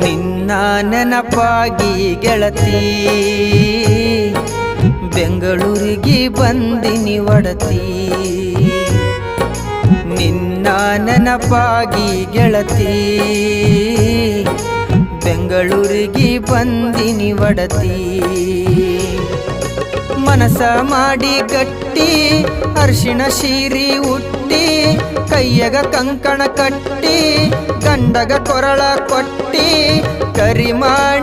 ನಿನ್ನ ನೆನಪಾಗಿ ಗೆಳತಿ ಬೆಂಗಳೂರಿಗೆ ಬಂದಿನಿ ಒಡತಿ ನಿನ್ನ ನೆನಪಾಗಿ ಗೆಳತಿ ಬೆಂಗಳೂರಿಗೆ ಬಂದಿನಿ ಒಡತಿ ಮನಸ ಮಾಡಿ ಗಟ್ಟಿ ಅರ್ಶಿಣ ಶೀರಿ ಉಟ್ಟಿ ಕೈಯಗ ಕಂಕಣ ಕಟ್ಟಿ ಗಂಡಗ ಕೊರಳ ಕೊಟ್ಟಿ ಕರಿಮಾಣಿ